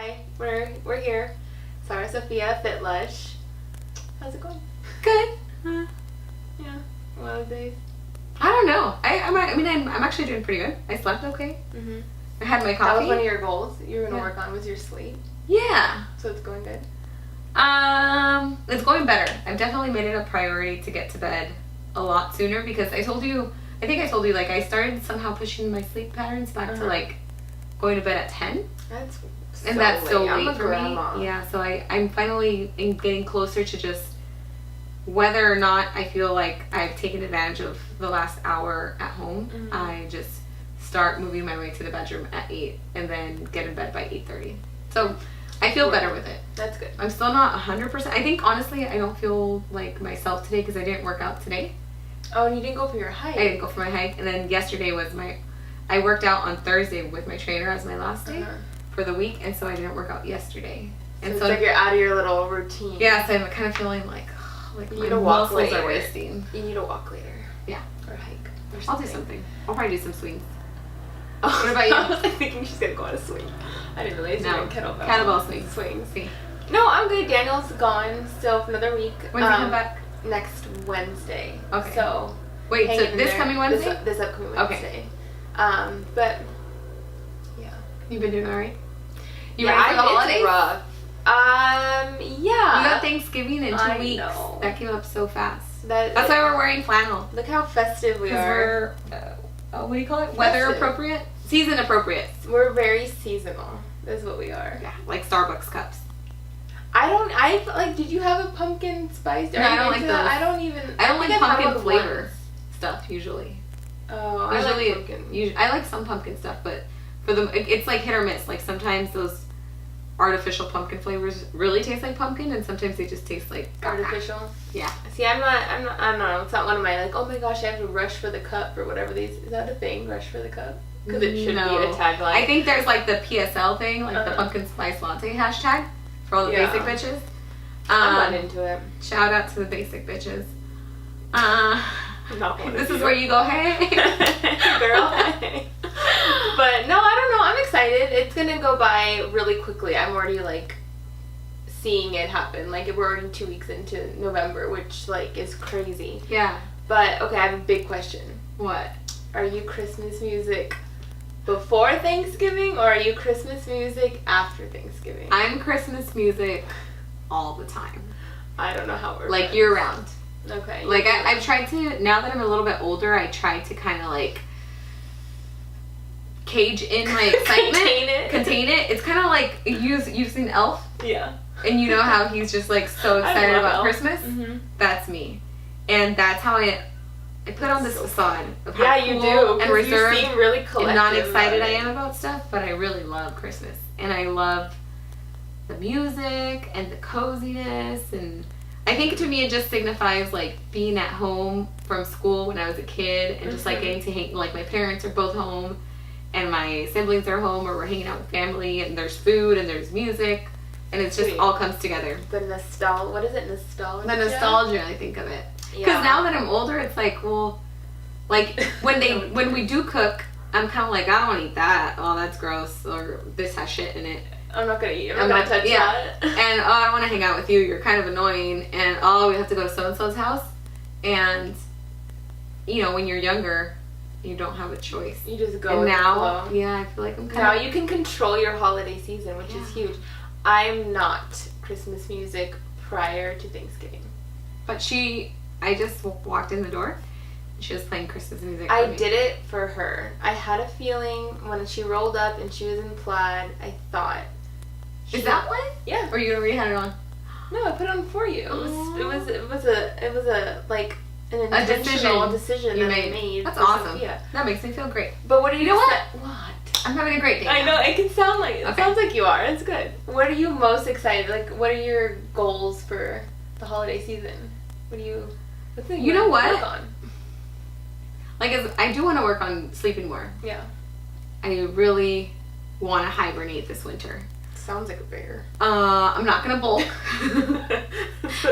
Hi, we're here. Sarah Sophia, Fit Lush. How's it going? Good. Yeah, one of the days. I don't know. I'm actually doing pretty good. I slept okay. Mhm. I had my That coffee. was one of your goals you were gonna work on, was your sleep. Yeah. So it's going good. It's going better. I've definitely made it a priority to get to bed a lot sooner because I think I told you, like, I started somehow pushing my sleep patterns back to, like, going to bed at 10. That's so And that's so late. I'm late a for grandma. me. Yeah, so I'm finally getting closer to just whether or not I feel like I've taken advantage of the last hour at home. Mhm. I just start moving my way to the bedroom at 8 and then get in bed by 8:30. So I feel better with it. That's good. I'm still not 100%. I think, honestly, I don't feel like myself today because I didn't work out today. Oh, and you didn't go for your hike. I didn't go for my hike. And then yesterday was I worked out on Thursday with my trainer as my last day for the week. And so I didn't work out yesterday. So And it's like you're out of your little routine. yeah, so I'm kind of feeling like You my need to walk muscles later. are wasting. You need to walk later. Yeah. Or hike. Or I'll do something. I'll probably do some swings. Oh, What about you? I was thinking she's gonna go on a swing. I didn't realize you were kettlebell. Kettlebell swings. Swings. See. No, I'm good. Daniel's gone still for another week. When's he come back? Next Wednesday. Okay. So Wait, hang so in this there. coming Wednesday? This upcoming Okay. Wednesday. But yeah. You've been doing alright? You Yeah, ready for the it's holidays? rough. Yeah. You got Thanksgiving in 2 I weeks. know. That came up so fast. That's why we're wearing flannel. Look how festive we Because are. we're, what do you call it? Weather Festive. appropriate? Season appropriate. We're very seasonal. Is what we are. Yeah, like Starbucks cups. Did you have a pumpkin spice? No, I don't like those. I don't even. I don't think like I've had pumpkin one flavor once. stuff usually. Oh, I Usually, like pumpkin. I like some pumpkin stuff, but it's like hit or miss. Like sometimes those artificial pumpkin flavors really taste like pumpkin, and sometimes they just taste like Artificial. Yeah. See, I don't know. It's not one of my like. Oh my gosh, I have to rush for the cup or whatever. Is that a thing? Rush for the cup? Because it should be a tagline. I think there's like the PSL thing, like the pumpkin spice latte hashtag for all the basic bitches. I'm not into it. Shout out to the basic bitches. This is where you go, hey, girl. Hey. But no, I don't know. I'm excited. It's gonna go by really quickly. I'm already like seeing it happen. Like we're already 2 weeks into November, which like is crazy. Yeah. But okay, I have a big question. What? Are you Christmas music before Thanksgiving or are you Christmas music after Thanksgiving? I'm Christmas music all the time. I don't know how we're like year round. Okay. Like I've tried to, now that I'm a little bit older, I try to kind of like cage in my excitement. Contain it. It's kind of like you've seen Elf? Yeah. And you know how he's just like so excited about Elf. Christmas? Mm-hmm. That's me. And that's how I put on this so facade of how yeah, you cool do. and reserved you seem really collective and not excited I about it. am about stuff, but I really love Christmas. And I love the music and the coziness, and I think to me it just signifies like being at home from school when I was a kid and just like getting to hang, like my parents are both home and my siblings are home, or we're hanging out with family and there's food and there's music and it's just all comes together. The nostalgia, what is it, nostalgia? The nostalgia, I think of it. Because Yeah. now that I'm older, it's like, well, like when we do cook, I'm kind of like, I don't want to eat that. Oh, that's gross. Or this has shit in it. I'm not gonna eat. I'm not gonna touch that. And oh, I don't want to hang out with you. You're kind of annoying. And oh, we have to go to so and so's house. And you know, when you're younger, you don't have a choice. You just go. And with now, the flow. yeah, I feel like I'm kind Now of. you can control your holiday season, which is huge. I'm not Christmas music prior to Thanksgiving. But I just walked in the door. And she was playing Christmas music. I did it for her. I had a feeling when she rolled up and she was in plaid. I thought. Is that one? Yeah. Or you already had it on? No, I put it on for you. It was a like an A intentional decision you that I made. That's for awesome. Sophia. That makes me feel great. But what do you know what? What? I'm having a great day. I know, it can sound like, Okay. sounds like you are. It's good. What are you most excited? Like, what are your goals for the holiday season? What's the You know what? Work on? Like, I do want to work on sleeping more. Yeah. I really want to hibernate this winter. Sounds like a bear. I'm not gonna bulk.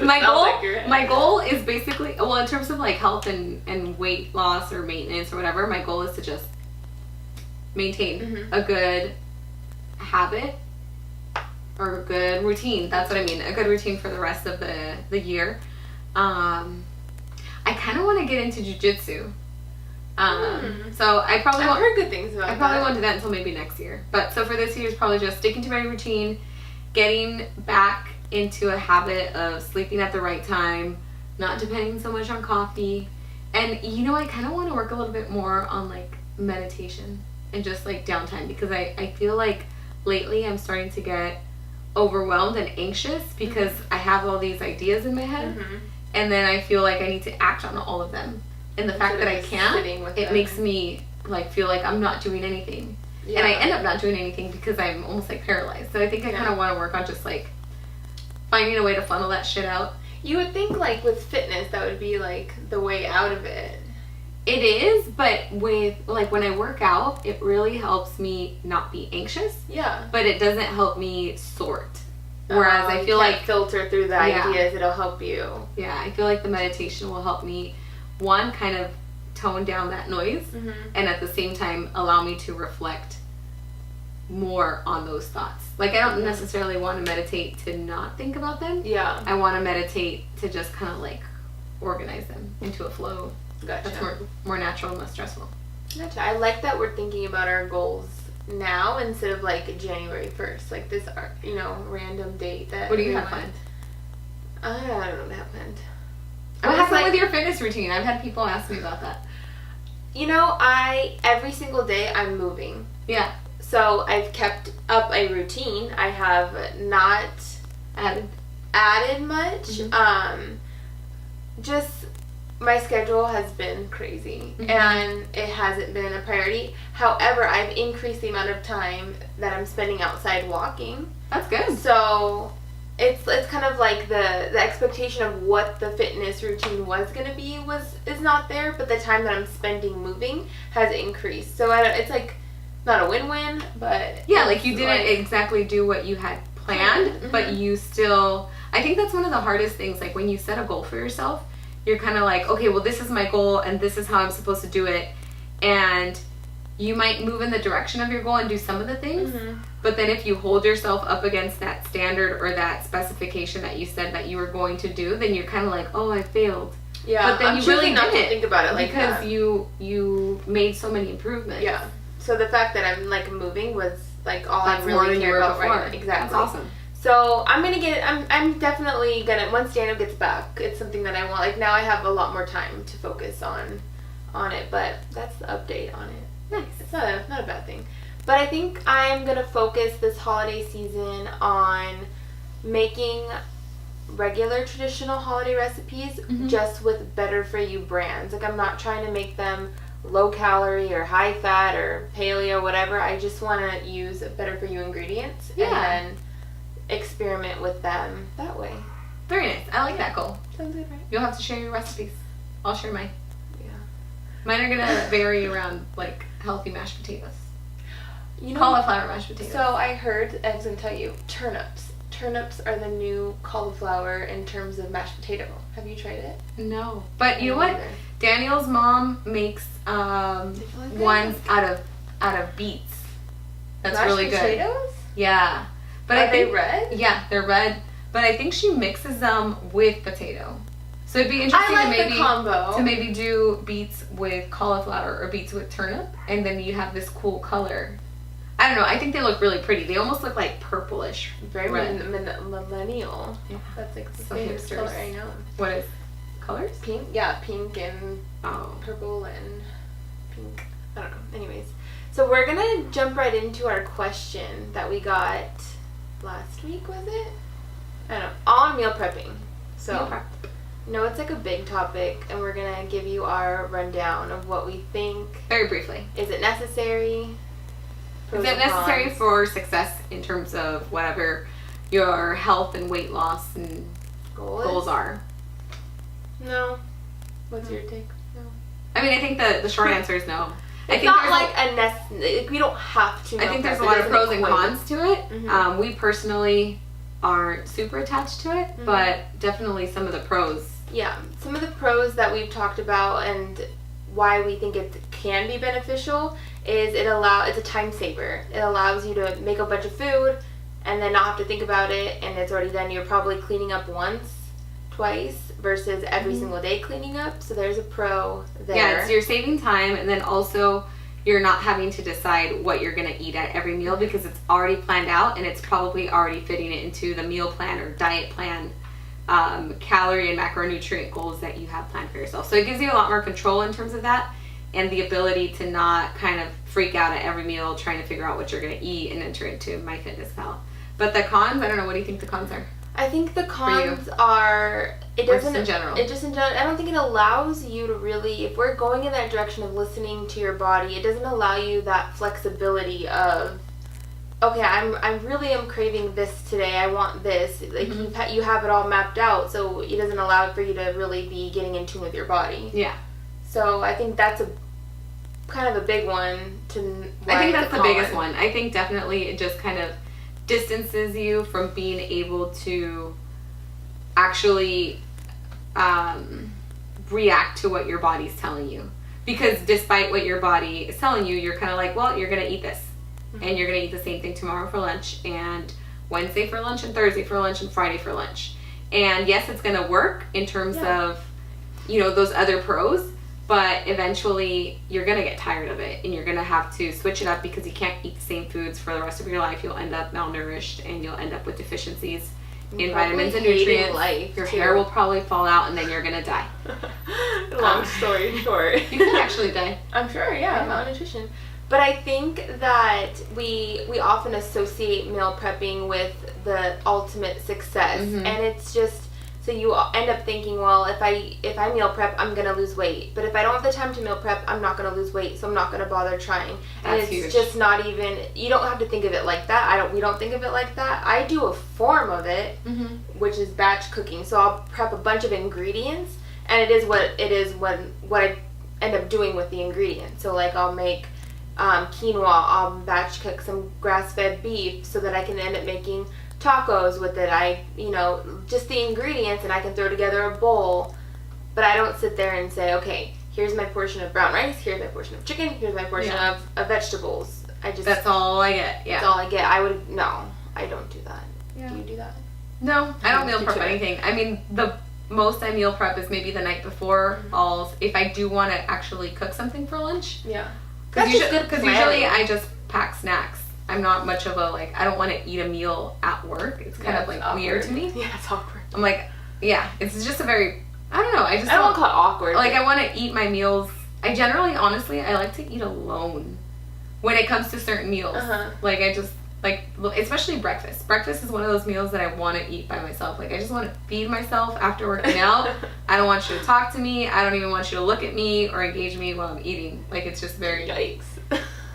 My goal is basically, well, in terms of like health and weight loss or maintenance or whatever, my goal is to just maintain a good habit or a good routine. That's what I mean. A good routine for the rest of the year. I kind of want to get into jujitsu. So I probably I've heard good things about I probably won't do that until maybe next year. But so for this year, it's probably just sticking to my routine, getting back into a habit of sleeping at the right time, not depending so much on coffee. And I kind of want to work a little bit more on like meditation and just like downtime, because I feel like lately I'm starting to get overwhelmed and anxious because I have all these ideas in my head, and then I feel like I need to act on all of them. And the fact that I can't, it makes me like feel like I'm not doing anything. Yeah. And I end up not doing anything because I'm almost like paralyzed. So I think I kind of want to work on just like finding a way to funnel that shit out. You would think like with fitness that would be like the way out of it. It is, but with like when I work out, it really helps me not be anxious. Yeah. But it doesn't help me sort. Whereas I feel like filter through the ideas, it'll help you. Yeah, I feel like the meditation will help me, one, kind of tone down that noise, and at the same time allow me to reflect more on those thoughts. Like I don't necessarily want to meditate to not think about them. Yeah. I want to meditate to just kind of like organize them into a flow. Gotcha. That's more natural and less stressful. Gotcha. I like that we're thinking about our goals now instead of like January 1st, like this random date that. What do you have planned? I don't know what happened. What happened with your fitness routine? I've had people ask me about that. Every single day I'm moving. Yeah. So I've kept up a routine. I have not added much. Just my schedule has been crazy, and it hasn't been a priority. However, I've increased the amount of time that I'm spending outside walking. That's good. So it's kind of like the expectation of what the fitness routine was going to be is not there, but the time that I'm spending moving has increased. So it's like not a win-win, but yeah, like you didn't exactly do what you had planned, but you still. I think that's one of the hardest things. Like when you set a goal for yourself, you're kind of like, okay, well, this is my goal and this is how I'm supposed to do it. And you might move in the direction of your goal and do some of the things. But then if you hold yourself up against that standard or that specification that you said that you were going to do, then you're kind of like, oh, I failed. Yeah, but then I'm you really not didn't to think about it like because that. you made so many improvements. Yeah. So the fact that I'm like moving was like all That's I really care about before. right now. Exactly. That's awesome. So I'm definitely gonna, once Daniel gets back, it's something that I want. Like now I have a lot more time to focus on it, but that's the update on it. Nice. It's not a bad thing. But I think I'm gonna focus this holiday season on making regular traditional holiday recipes just with better for you brands. Like I'm not trying to make them low calorie or high fat or paleo, whatever. I just want to use better for you ingredients and then experiment with them that way. Very nice. I like that goal. Sounds good, right? You'll have to share your recipes. I'll share mine. Yeah. Mine are gonna vary around like healthy mashed potatoes. Cauliflower mashed potatoes. So I heard, I was gonna tell you, turnips. Turnips are the new cauliflower in terms of mashed potato. Have you tried it? No. But you know what? Daniel's mom makes ones out of beets. That's mashed really good. Potatoes? Yeah. But Are they red? Yeah, they're red. But I think she mixes them with potato. So it'd be interesting to maybe do beets with cauliflower or beets with turnip, and then you have this cool color. I don't know. I think they look really pretty. They almost look like purplish. Very millennial. Yeah. That's like the same color I know. What is colors? Pink. Yeah, pink and purple and pink. I don't know. Anyways, so we're gonna jump right into our question that we got last week. Was it? I don't know. On meal prepping. So. Meal prep. No, it's like a big topic, and we're gonna give you our rundown of what we think. Very briefly. Is it necessary? Is it necessary for success in terms of whatever your health and weight loss and goals are? No. What's your take? No. I mean, I think the short answer is no. It's not like we don't have to. I think there's a lot of pros and cons to it. We personally aren't super attached to it, but definitely some of the pros. Yeah, some of the pros that we've talked about and why we think it can be beneficial is it's a time saver. It allows you to make a bunch of food and then not have to think about it, and it's already done. You're probably cleaning up once, twice, versus every single day cleaning up. So there's a pro there. Yeah, so you're saving time, and then also you're not having to decide what you're going to eat at every meal because it's already planned out, and it's probably already fitting it into the meal plan or diet plan, calorie and macronutrient goals that you have planned for yourself. So it gives you a lot more control in terms of that, and the ability to not kind of freak out at every meal trying to figure out what you're going to eat and enter into MyFitnessPal. But the cons, I don't know, what do you think the cons are? I think the cons are, it Or doesn't, just in general? it just in general, I don't think it allows you to really, if we're going in that direction of listening to your body, it doesn't allow you that flexibility of, okay, I'm really craving this today, I want this, like you have it all mapped out, so it doesn't allow for you to really be getting in tune with your body. Yeah. So I think that's a kind of a big one to I think that's the biggest one. I think definitely it just kind of distances you from being able to actually react to what your body's telling you. Because despite what your body is telling you, you're kind of like, well, you're going to eat this. And you're going to eat the same thing tomorrow for lunch, and Wednesday for lunch, and Thursday for lunch, and Friday for lunch. And yes, it's going to work in terms of, you know, those other pros, but eventually you're going to get tired of it, and you're going to have to switch it up because you can't eat the same foods for the rest of your life. You'll end up malnourished, and you'll end up with deficiencies in vitamins and nutrients. Your hair will probably fall out, and then you're going to die. Long story short. You could actually die. I'm sure, malnutrition. But I think that we often associate meal prepping with the ultimate success, and it's just, so you end up thinking, well, if I meal prep, I'm gonna lose weight. But if I don't have the time to meal prep, I'm not gonna lose weight, so I'm not gonna bother trying. And it's huge. just not even. You don't have to think of it like that. We don't think of it like that. I do a form of it, which is batch cooking. So I'll prep a bunch of ingredients, and it is what I end up doing with the ingredients. So like I'll make quinoa, I'll batch cook some grass-fed beef so that I can end up making tacos with it. Just the ingredients, and I can throw together a bowl. But I don't sit there and say, okay, here's my portion of brown rice, here's my portion of chicken, here's my portion of vegetables. That's all I get. Yeah. That's all I get. I don't do that. Yeah. Do you do that? No, I don't meal prep anything. I mean, the most I meal prep is maybe the night before. If I do want to actually cook something for lunch. Yeah. Because usually I just pack snacks. I'm not much of a, I don't want to eat a meal at work. It's kind of awkward. weird to me. Yeah, it's awkward. I'm like, it's just a very, I don't know. I don't want to call it awkward. I want to eat my meals. I generally, honestly, I like to eat alone when it comes to certain meals. Especially breakfast. Breakfast is one of those meals that I want to eat by myself. I just want to feed myself after working out. I don't want you to talk to me. I don't even want you to look at me or engage me while I'm eating. It's just very... Yikes.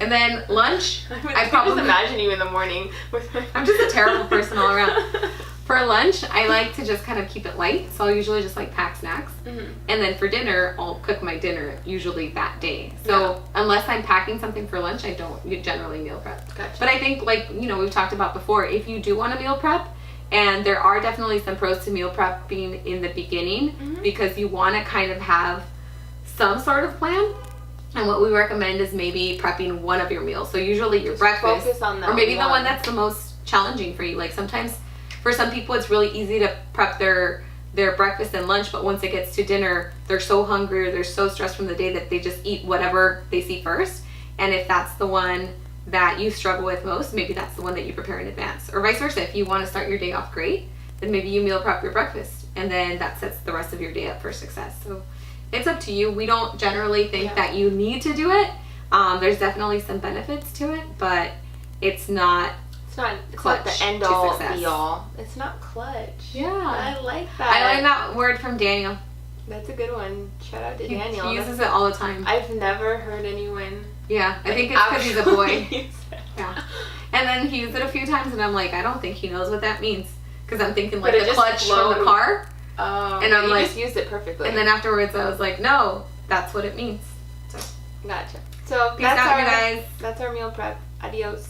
And then lunch, I probably just imagine you in the morning. I'm just a terrible person all around. For lunch, I like to just kind of keep it light. So I'll usually just pack snacks. And then for dinner, I'll cook my dinner usually that day. So unless I'm packing something for lunch, I don't generally meal prep. Gotcha. But I think we've talked about before, if you do want to meal prep, and there are definitely some pros to meal prepping in the beginning because you want to kind of have some sort of plan. And what we recommend is maybe prepping one of your meals. So usually your breakfast, focus on that, or maybe the one that's the most challenging for you. Sometimes for some people it's really easy to prep their breakfast and lunch, but once it gets to dinner, they're so hungry or they're so stressed from the day that they just eat whatever they see first. And if that's the one that you struggle with most, maybe that's the one that you prepare in advance. Or vice versa, if you want to start your day off great, then maybe you meal prep your breakfast, and then that sets the rest of your day up for success. So it's up to you. We don't generally think that you need to do it. There's definitely some benefits to it, but it's not the end all be all. It's not clutch. Yeah. I like that. I learned that word from Daniel. That's a good one. Shout out to Daniel. He uses it all the time. I've never heard anyone. Yeah, I think it's because he's a boy. Yeah. And then he used it a few times, and I'm like, I don't think he knows what that means. Because I'm thinking the clutch from the car. Oh, and I'm just used it perfectly. And then afterwards I was like, no, that's what it means. So gotcha. So peace out, you guys. That's our meal prep. Adios.